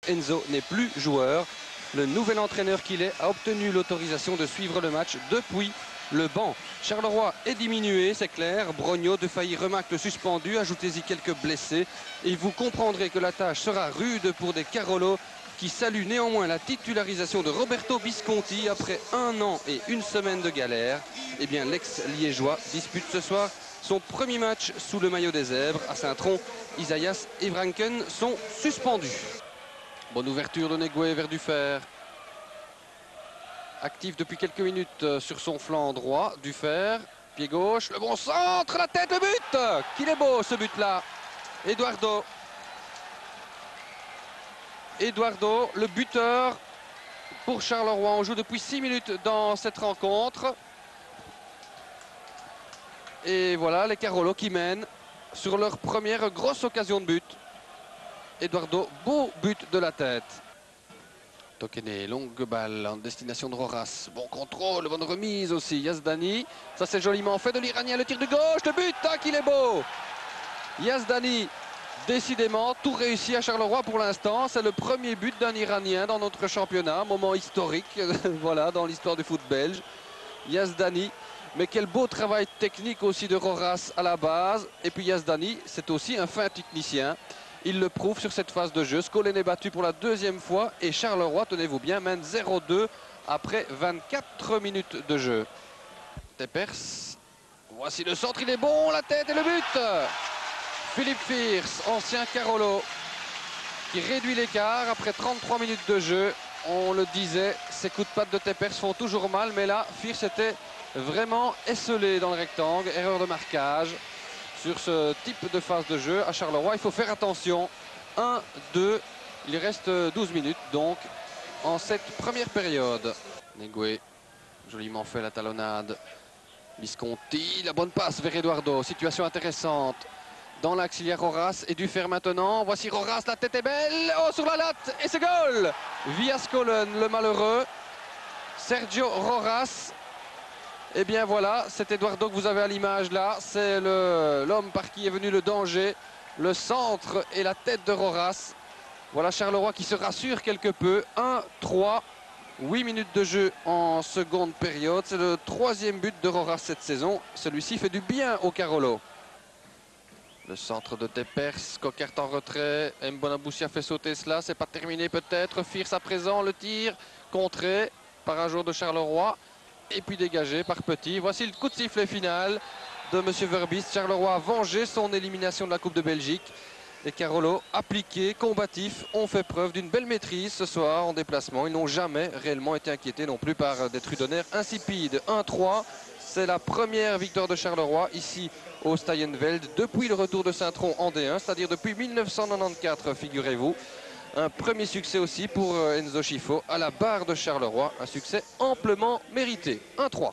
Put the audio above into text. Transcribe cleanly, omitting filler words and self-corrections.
Enzo n'est plus joueur. Le nouvel entraîneur qu'il est a obtenu l'autorisation de suivre le match depuis le banc. Charleroi est diminué, c'est clair. Brognaud, De Failly remarque le suspendu. Ajoutez-y quelques blessés. Et vous comprendrez que la tâche sera rude pour des Carolo qui saluent néanmoins la titularisation de Roberto Visconti après 1 an et 1 semaine de galère. Eh bien, l'ex-liégeois dispute ce soir son premier match sous le maillot des Zèbres. À Saint-Tron, Isaias et Vranken sont suspendus. Bonne ouverture de Negoué vers Dufer. Actif depuis quelques minutes sur son flanc droit. Dufer, pied gauche, le bon centre, la tête, le but. Qu'il est beau ce but-là. Eduardo, le buteur pour Charleroi. On joue depuis 6 minutes dans cette rencontre. Et voilà les Carolo qui mènent sur leur première grosse occasion de but. Eduardo, beau but de la tête. Tokene, longue balle en destination de Roras. Bon contrôle, bonne remise aussi. Yazdani, ça c'est joliment fait de l'Iranien. Le tir de gauche, le but, ah, qu'il est beau. Yazdani, décidément, tout réussi à Charleroi pour l'instant. C'est le premier but d'un Iranien dans notre championnat. Moment historique, voilà, dans l'histoire du foot belge. Yazdani, mais quel beau travail technique aussi de Roras à la base. Et puis Yazdani, c'est aussi un fin technicien. Il le prouve sur cette phase de jeu. Scolen est battu pour la 2e fois et Charleroi, tenez-vous bien, mène 0-2 après 24 minutes de jeu. Tepers, voici le centre, il est bon, la tête et le but. Philippe Fierce, ancien Carolo, qui réduit l'écart après 33 minutes de jeu. On le disait, ces coups de patte de Tepers font toujours mal, mais là, Fierce était vraiment esselé dans le rectangle. Erreur de marquage. Sur ce type de phase de jeu à Charleroi, il faut faire attention. 1, 2, il reste 12 minutes donc en cette première période. Negoué, joliment fait la talonnade. Visconti, la bonne passe vers Eduardo. Situation intéressante dans l'axe, il y a Roras et Dufer maintenant. Voici Roras, la tête est belle. Oh, sur la latte et c'est goal via Scolen, le malheureux. Sergio Roras. Et bien voilà, c'est Eduardo que vous avez à l'image là. C'est l'homme par qui est venu le danger. Le centre et la tête de Roras. Voilà Charleroi qui se rassure quelque peu. 1-3, 8 minutes de jeu en seconde période. C'est le 3e but de Roras cette saison. Celui-ci fait du bien au Carolo. Le centre de Tepers, Coquart en retrait. Mbonaboussia fait sauter cela. C'est pas terminé peut-être. Fierce à présent, le tir contré par un joueur de Charleroi. Et puis dégagé par Petit. Voici le coup de sifflet final de M. Verbist. Charleroi a vengé son élimination de la Coupe de Belgique. Les Carolo, appliqués, combatifs, ont fait preuve d'une belle maîtrise ce soir en déplacement. Ils n'ont jamais réellement été inquiétés non plus par des Trudonnaires insipides. 1-3, c'est la première victoire de Charleroi ici au Steyenveld depuis le retour de Saint-Tron en D1, c'est-à-dire depuis 1994, figurez-vous. Un premier succès aussi pour Enzo Schifo à la barre de Charleroi, un succès amplement mérité. 1-3.